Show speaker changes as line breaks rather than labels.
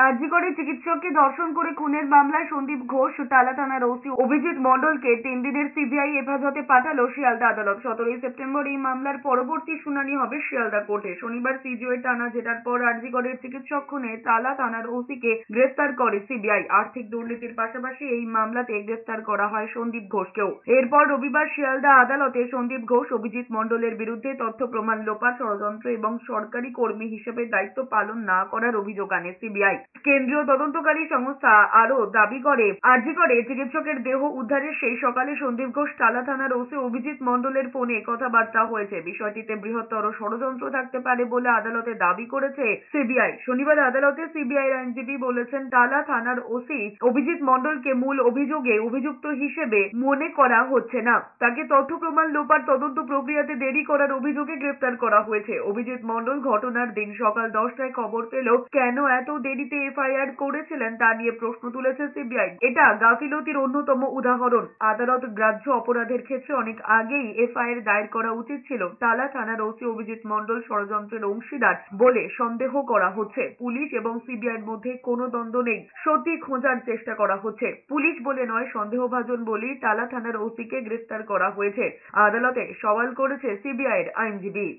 আরজিকরে চিকিৎসককে ধর্ষণ করে খুনের মামলায় সন্দীপ ঘোষ টালা থানার ওসি অভিজিৎ মণ্ডলকে 3 দিনের সিবিআই হেফাজতে পাঠালো শিয়ালদা আদালত। 17 সেপ্টেম্বর এই মামলার পরবর্তী শুনানি হবে শিয়ালদা কোর্টে। শনিবার সিজিওয়ে টানা জেরার পর আরজিকরের চিকিৎসক খুনে টালা থানার ওসিকে গ্রেফতার করে সিবিআই। আর্থিক দুর্নীতির পাশাপাশি এই মামলাতে গ্রেফতার করা হয় সন্দীপ ঘোষকেও। এরপর রবিবার শিয়ালদা আদালতে সন্দীপ ঘোষ অভিজিৎ মণ্ডলের বিরুদ্ধে তথ্য প্রমাণ লোপাট, ষড়যন্ত্র এবং সরকারি কর্মী হিসেবে দায়িত্ব পালন না করার অভিযোগ আনে সিবিআই। কেন্দ্রীয় তদন্তকারী সংস্থা আরও দাবি করে, আরজিকরে চিকিৎসকের দেহ উদ্ধারের সেই সকালে সন্দীপ ঘোষ টালা থানার ওসি অভিজিৎ মণ্ডলের ফোনে কথাবার্তা হয়েছে। বিষয়টিতে বৃহত্তর ষড়যন্ত্র থাকতে পারে বলে আদালতে দাবি করেছে সিবিআই। শনিবার আদালতে সিবিআই আইনজীবী বলেছেন, টালা থানার ওসি অভিজিৎ মণ্ডলকে মূল অভিযোগে অভিযুক্ত হিসেবে মনে করা হচ্ছে না। তাকে তথ্য প্রমাণ লোপাট, তদন্ত প্রক্রিয়াতে দেরি করার অভিযোগে গ্রেফতার করা হয়েছে। অভিজিৎ মণ্ডল ঘটনার দিন সকাল 10টায় খবর পেল কেন এত দেরিতে এফআইআর করেছিলেন তা নিয়ে প্রশ্ন তুলেছে সিবিআই। এটা গাফিলতির অন্যতম উদাহরণ। আদালত গ্রাহ্য অপরাধের ক্ষেত্রে অনেক আগেই এফআইআর দায়ের করা উচিত ছিল। টালা থানার ওসি অভিজিৎ মণ্ডল ষড়যন্ত্রের অংশীদার বলে সন্দেহ করা হচ্ছে। পুলিশ এবং সিবিআইয়ের মধ্যে কোনো দ্বন্দ্ব নেই, সত্যি খোঁজার চেষ্টা করা হচ্ছে। পুলিশ বলে নয়, সন্দেহভাজন বলেই টালা থানার ওসিকে গ্রেফতার করা হয়েছে, আদালতে সওয়াল করেছে সিবিআইয়ের আইনজীবী।